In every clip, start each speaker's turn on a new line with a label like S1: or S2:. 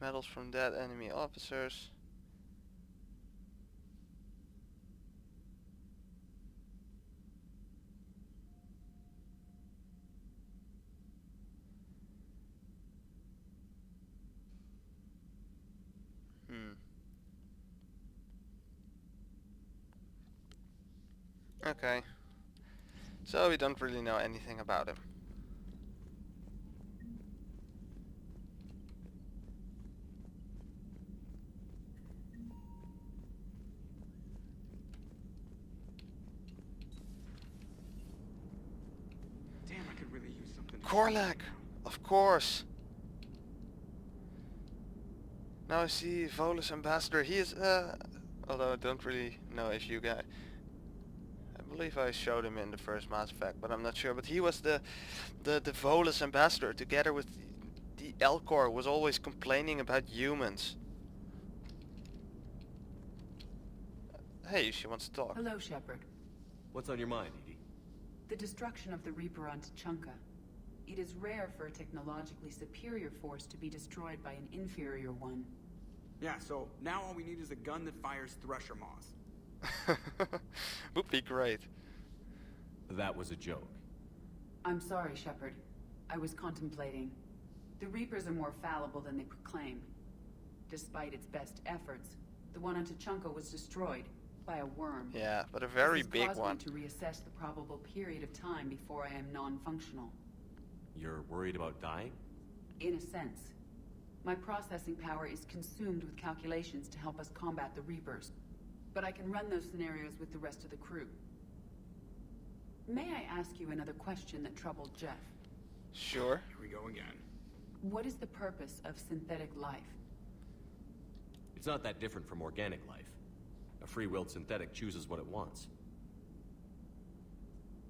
S1: Medals from dead enemy officers. Okay. So we don't really know anything about him.
S2: Damn, I could really use something.
S1: Korlak! Of course! Now I see Volus Ambassador. He is, although I don't really know if you guys... I believe I showed him in the first Mass Effect, but I'm not sure. But he was the Volus Ambassador, together with the Elcor, was always complaining about humans. Hey, she wants to talk.
S3: Hello, Shepard.
S4: What's on your mind, Edie?
S3: The destruction of the Reaper on Tuchanka. It is rare for a technologically superior force to be destroyed by an inferior one.
S2: Yeah, so now all we need is a gun that fires thresher maws.
S1: Would be great.
S4: That was a joke.
S3: I'm sorry, Shepard. I was contemplating. The Reapers are more fallible than they proclaim. Despite its best efforts, the one on Tuchanka was destroyed by a worm.
S1: Yeah, but a very
S3: This has
S1: big
S3: caused
S1: one.
S3: me to reassess the probable period of time before I am non-functional.
S4: You're worried about dying?
S3: In a sense. My processing power is consumed with calculations to help us combat the Reapers. But I can run those scenarios with the rest of the crew. May I ask you another question that troubled Jeff?
S1: Sure.
S2: Here we go again.
S3: What is the purpose of synthetic life?
S4: It's not that different from organic life. A free-willed synthetic chooses what it wants.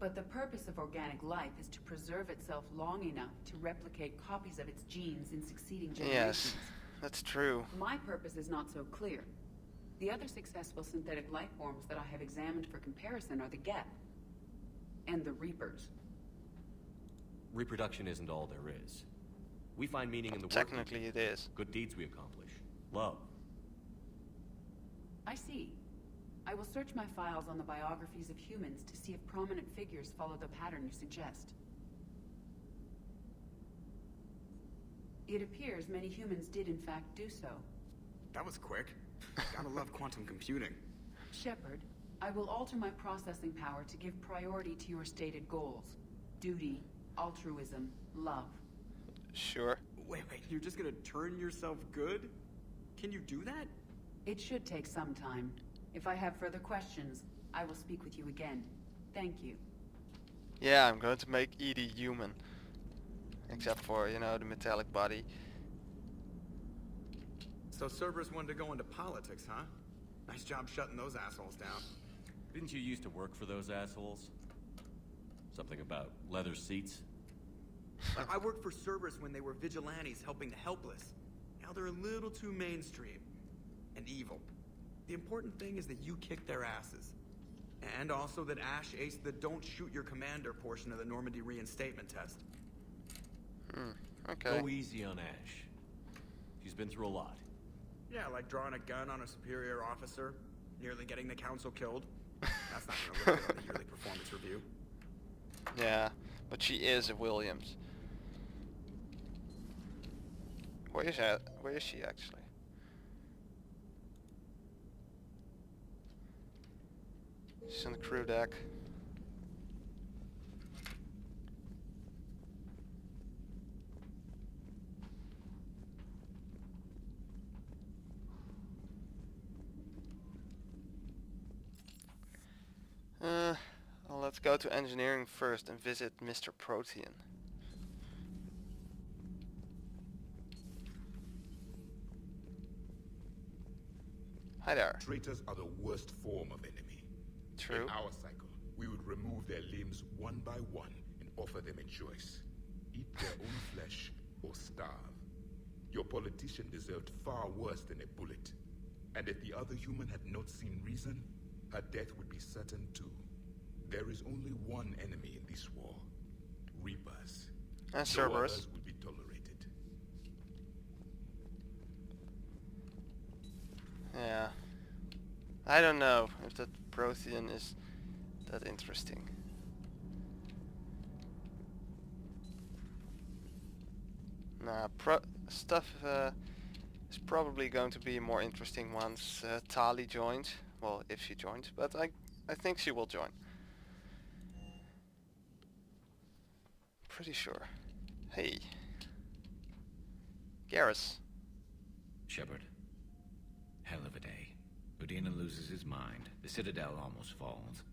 S3: But the purpose of organic life is to preserve itself long enough to replicate copies of its genes in succeeding generations.
S1: Yes, that's true.
S3: My purpose is not so clear. The other successful synthetic life forms that I have examined for comparison are the Geth and the Reapers.
S4: Reproduction isn't all there is. We find meaning in the work
S1: Technically it is.
S4: good deeds we accomplish. Love.
S3: I see. I will search my files on the biographies of humans to see if prominent figures follow the pattern you suggest. It appears many humans did in fact do so.
S2: That was quick. Gotta love quantum computing.
S3: Shepard, I will alter my processing power to give priority to your stated goals. Duty, altruism, love.
S1: Sure.
S2: Wait, you're just gonna turn yourself good? Can you do that?
S3: It should take some time. If I have further questions, I will speak with you again. Thank you.
S1: Yeah, I'm going to make Edie human. Except for, you know, the metallic body.
S2: So Cerberus wanted to go into politics, huh? Nice job shutting those assholes down.
S4: Didn't you used to work for those assholes? Something about leather seats?
S2: I worked for Cerberus when they were vigilantes helping the helpless. Now they're a little too mainstream. And evil. The important thing is that you kicked their asses. And also that Ash aced the don't shoot your commander portion of the Normandy reinstatement test.
S1: Okay.
S4: Go easy on Ash. She's been through a lot.
S2: Yeah, like drawing a gun on a superior officer, nearly getting the council killed. That's not gonna look good on the yearly performance review.
S1: Yeah, but she is a Williams. Where is that? Where is she actually? She's on the crew deck. Well, let's go to engineering first and visit Mr. Protean. Hi there.
S5: Traitors are the worst form of enemy.
S1: True.
S5: In our cycle, we would remove their limbs one by one and offer them a choice. Eat their own flesh or starve. Your politician deserved far worse than a bullet. And if the other human had not seen reason, her death would be certain too. There is only one enemy in this war. Reapers.
S1: And
S5: No
S1: Cerberus.
S5: others will be tolerated.
S1: Yeah. I don't know if that Prothean is that interesting. Nah, stuff is probably going to be more interesting once Tali joins. Well, if she joins, but I think she will join. Pretty sure. Hey. Garrus.
S6: Shepard. Hell of a day. Udina loses his mind, the Citadel almost falls,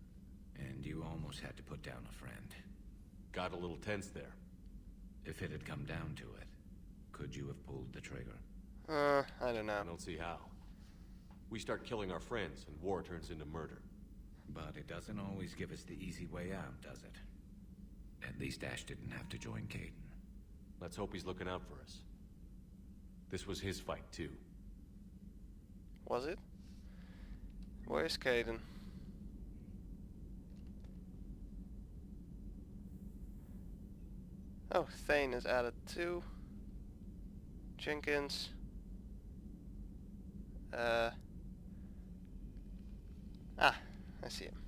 S6: and you almost had to put down a friend.
S4: Got a little tense there.
S6: If it had come down to it, could you have pulled the trigger?
S1: I don't know.
S4: I don't see how. We start killing our friends, and war turns into murder.
S6: But it doesn't always give us the easy way out, does it? At least Ash didn't have to join Caden.
S4: Let's hope he's looking out for us. This was his fight, too.
S1: Was it? Where's Caden? Oh, Thane is added too. Jenkins. I see him.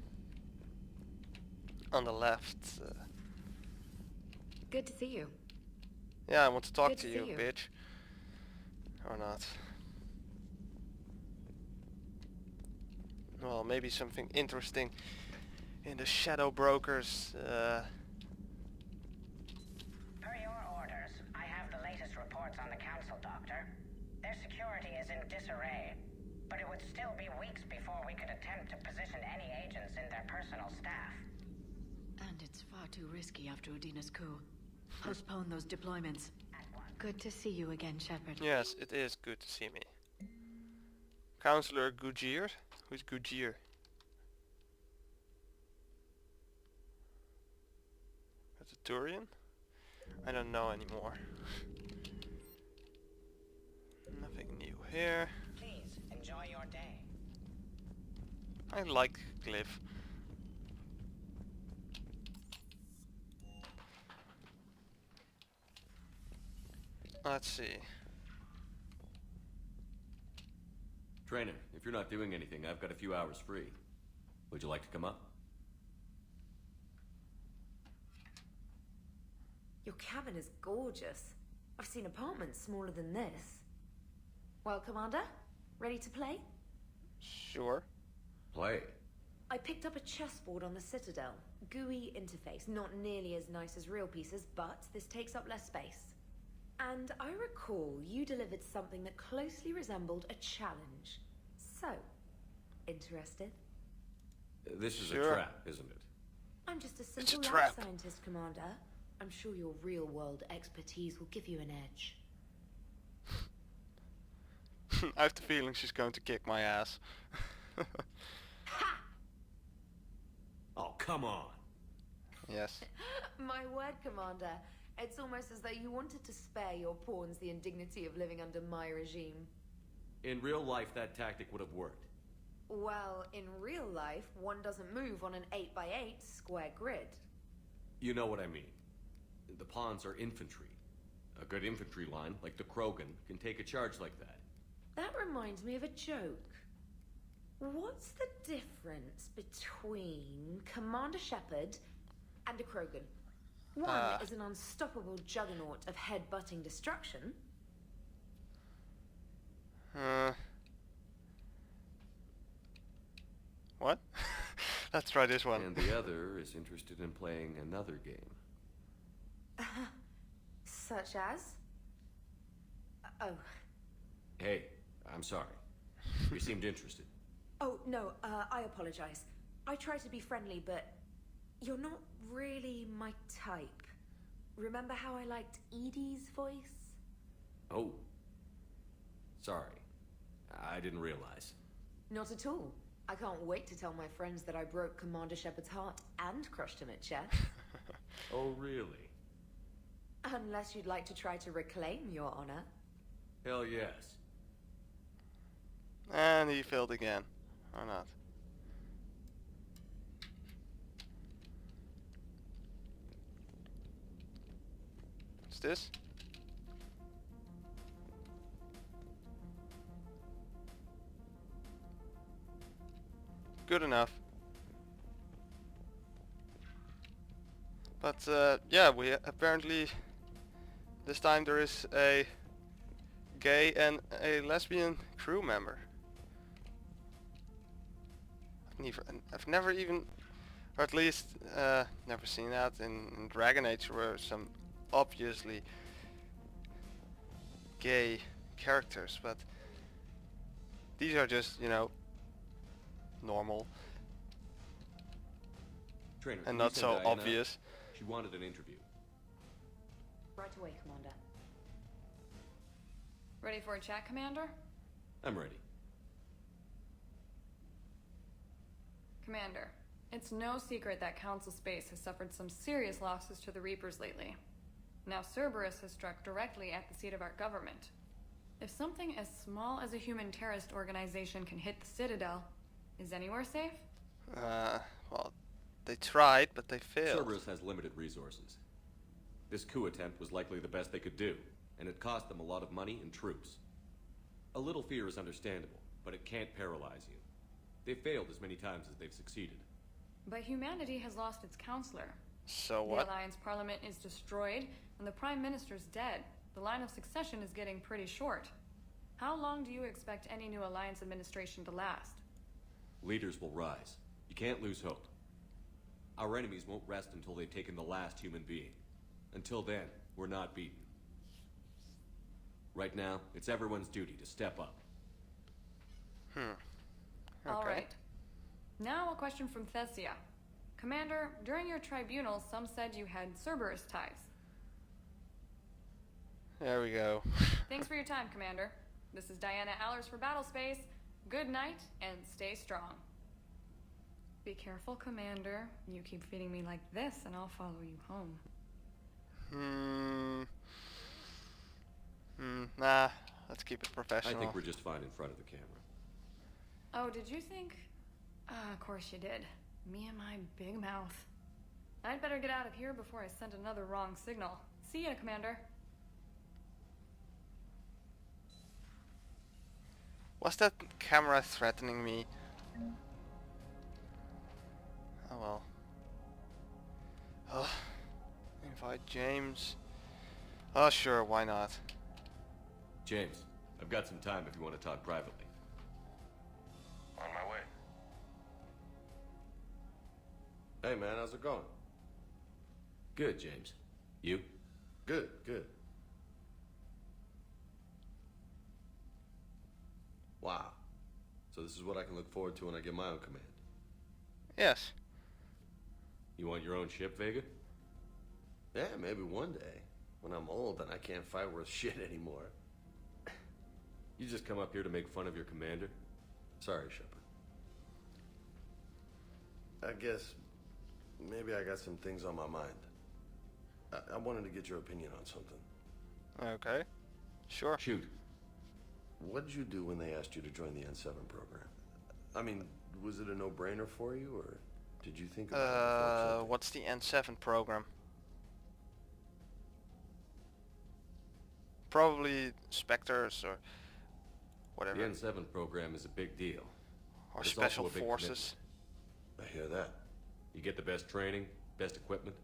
S1: On the left.
S7: Good to see you.
S1: Yeah, I want to talk
S7: Good
S1: to
S7: to
S1: you,
S7: see you.
S1: bitch. Or not. Well, maybe something interesting in the Shadow Brokers.
S8: Per your orders, I have the latest reports on the Council, Doctor. Their security is in disarray, but it would still be weeks before we could attempt to position any agents in their personal staff.
S7: And it's far too risky after Udina's coup. Postpone those deployments.
S8: At once.
S7: Good to see you again, Shepard.
S1: Yes, it is good to see me. Counselor Gugier? Who's Gugier? That's a Turian? I don't know anymore. Nothing new here.
S8: Please, enjoy your day.
S1: I like Glyph. Let's see.
S4: Trainer, if you're not doing anything, I've got a few hours free. Would you like to come up?
S9: Your cabin is gorgeous. I've seen apartments smaller than this. Well, Commander, ready to play?
S1: Sure.
S4: Play.
S9: I picked up a chessboard on the Citadel. GUI interface, not nearly as nice as real pieces, but this takes up less space. And I recall you delivered something that closely resembled a challenge. So, interested?
S4: This is
S1: Sure.
S4: a trap, isn't it?
S9: I'm just a
S1: It's
S9: simple
S1: a
S9: lab
S1: trap.
S9: scientist, Commander. I'm sure your real-world expertise will give you an edge.
S1: I have the feeling she's going to kick my ass.
S9: Ha!
S4: Oh, come on.
S1: Yes.
S9: My word, Commander. It's almost as though you wanted to spare your pawns the indignity of living under my regime.
S4: In real life, that tactic would have worked.
S9: Well, in real life, one doesn't move on an 8x8 square grid.
S4: You know what I mean. The pawns are infantry. A good infantry line, like the Krogan, can take a charge like that.
S9: That reminds me of a joke. What's the difference between Commander Shepard and a Krogan? One is an unstoppable juggernaut of head-butting destruction.
S1: What? Let's try this one.
S4: And the other is interested in playing another game.
S9: Such as? Oh.
S4: Hey, I'm sorry. You seemed interested.
S9: Oh, no, I apologize. I try to be friendly, but you're not really my type. Remember how I liked Edie's voice?
S4: Oh. Sorry. I didn't realize.
S9: Not at all. I can't wait to tell my friends that I broke Commander Shepard's heart and crushed him at chess.
S4: Oh, really?
S9: Unless you'd like to try to reclaim your honor.
S4: Hell yes.
S1: And he failed again. Or not. What's this? good enough. But yeah, we apparently this time there is a gay and a lesbian crew member. I've never even, or at least never seen that in Dragon Age, where some obviously gay characters, but these are just, you know, normal
S4: Trainer,
S1: and not so obvious.
S4: She wanted an interview.
S9: Right away, Commander.
S10: Ready for a chat, Commander?
S4: I'm ready.
S10: Commander, it's no secret that Council Space has suffered some serious losses to the Reapers lately. Now Cerberus has struck directly at the seat of our government. If something as small as a human terrorist organization can hit the Citadel, is anywhere safe?
S1: Well, they tried, but they failed.
S4: Cerberus has limited resources. This coup attempt was likely the best they could do, and it cost them a lot of money and troops. A little fear is understandable, but it can't paralyze you. They've failed as many times as they've succeeded.
S10: But humanity has lost its counselor.
S1: So what?
S10: The Alliance Parliament is destroyed, and the Prime Minister's dead. The line of succession is getting pretty short. How long do you expect any new Alliance administration to last?
S4: Leaders will rise. You can't lose hope. Our enemies won't rest until they've taken the last human being. Until then, we're not beaten. Right now, it's everyone's duty to step up.
S1: Okay.
S10: All right. Now a question from Thessia. Commander, during your tribunal, some said you had Cerberus ties.
S1: There we go.
S10: Thanks for your time, Commander. This is Diana Allers for Battlespace. Good night, and stay strong. Be careful, Commander. You keep feeding me like this, and I'll follow you home.
S1: Nah, let's keep it
S4: I
S1: professional.
S4: think we're just fine in front of the camera.
S10: Oh, did you think? Of course you did. Me and my big mouth. I'd better get out of here before I send another wrong signal. See ya, Commander.
S1: Was that camera threatening me? Oh well. Oh, invite James. Oh sure, why not?
S4: James, I've got some time if you want to talk privately.
S11: On my way.
S4: Hey man, how's it going? Good, James. You?
S11: Good, good.
S4: Wow. So this is what I can look forward to when I get my own command.
S1: Yes.
S4: You want your own ship, Vega?
S11: Yeah, maybe one day. When I'm old and I can't fight worth shit anymore.
S4: You just come up here to make fun of your commander? Sorry, Shepard.
S11: I guess maybe I got some things on my mind. I wanted to get your opinion on something.
S1: Okay. Sure.
S4: Shoot.
S11: What did you do when they asked you to join the N7 program? I mean, was it a no-brainer for you, or did you think about it before accepting?
S1: What's the N7 program? Probably Spectres or whatever.
S4: The N7 program is a big deal.
S1: Or
S4: It's
S1: Special
S4: also a big
S1: Forces.
S11: I hear that.
S4: You get the best training, best equipment,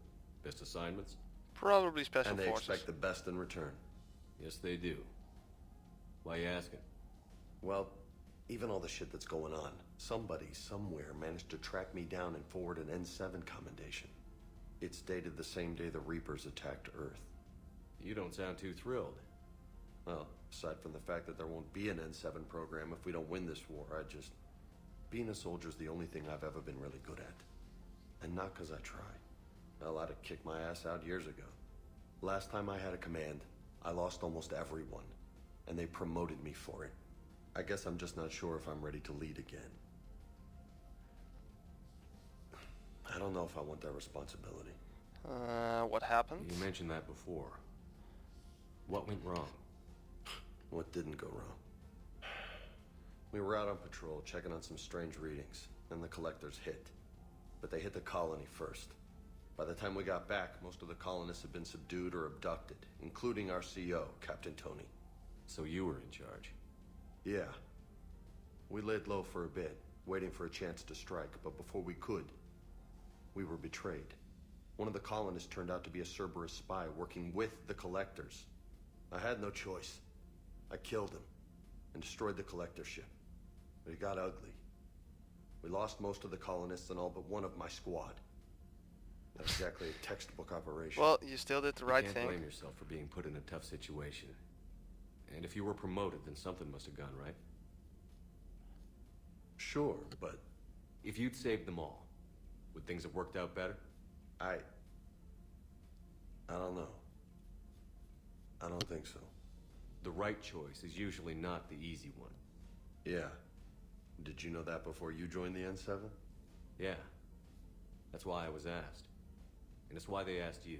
S4: best assignments.
S1: Probably Special
S11: And they
S1: Forces.
S11: expect the best in return.
S4: Yes, they do. Why you asking?
S11: Well, even all the shit that's going on, somebody somewhere managed to track me down and forward an N7 commendation. It's dated the same day the Reapers attacked Earth.
S4: You don't sound too thrilled.
S11: Well, aside from the fact that there won't be an N7 program if we don't win this war, being a soldier's the only thing I've ever been really good at. And not because I try. Hell, I'd have kicked my ass out years ago. Last time I had a command, I lost almost everyone. And they promoted me for it. I guess I'm just not sure if I'm ready to lead again. I don't know if I want that responsibility.
S1: What happened?
S4: You mentioned that before. What went wrong?
S11: What didn't go wrong? We were out on patrol, checking on some strange readings, and the collectors hit. But they hit the colony first. By the time we got back, most of the colonists had been subdued or abducted, including our CO, Captain Tony.
S4: So you were in charge.
S11: Yeah. We laid low for a bit, waiting for a chance to strike, but before we could, we were betrayed. One of the colonists turned out to be a Cerberus spy working with the Collectors. I had no choice. I killed him and destroyed the Collector ship. But it got ugly. We lost most of the colonists and all but one of my squad. Not exactly a textbook operation.
S1: Well, you still did the right
S4: You
S1: thing.
S4: can't blame yourself for being put in a tough situation. And if you were promoted, then something must have gone right.
S11: Sure, but
S4: If you'd saved them all, would things have worked out better?
S11: I don't know. I don't think so.
S4: The right choice is usually not the easy one.
S11: Yeah. Did you know that before you joined the N7?
S4: Yeah. That's why I was asked. And it's why they asked you.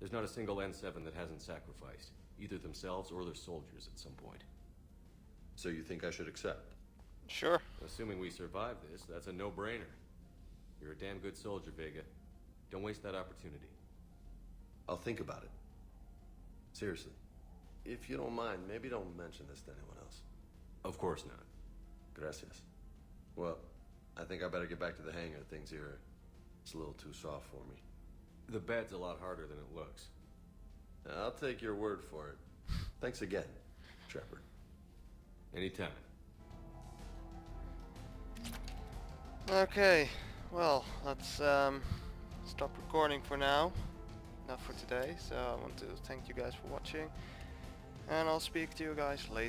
S4: There's not a single N7 that hasn't sacrificed, either themselves or their soldiers at some point.
S11: So you think I should accept?
S1: Sure.
S4: Assuming we survive this, that's a no-brainer. You're a damn good soldier, Vega. Don't waste that opportunity.
S11: I'll think about it. Seriously. If you don't mind, maybe don't mention this to anyone else.
S4: Of course not.
S11: Gracias. Well, I think I better get back to the hangar. Things here, it's a little too soft for me.
S4: The bed's a lot harder than it looks.
S11: I'll take your word for it. Thanks again, Shepard.
S4: Anytime.
S1: Okay, well, let's stop recording for now. Enough for today, so I want to thank you guys for watching. And I'll speak to you guys later.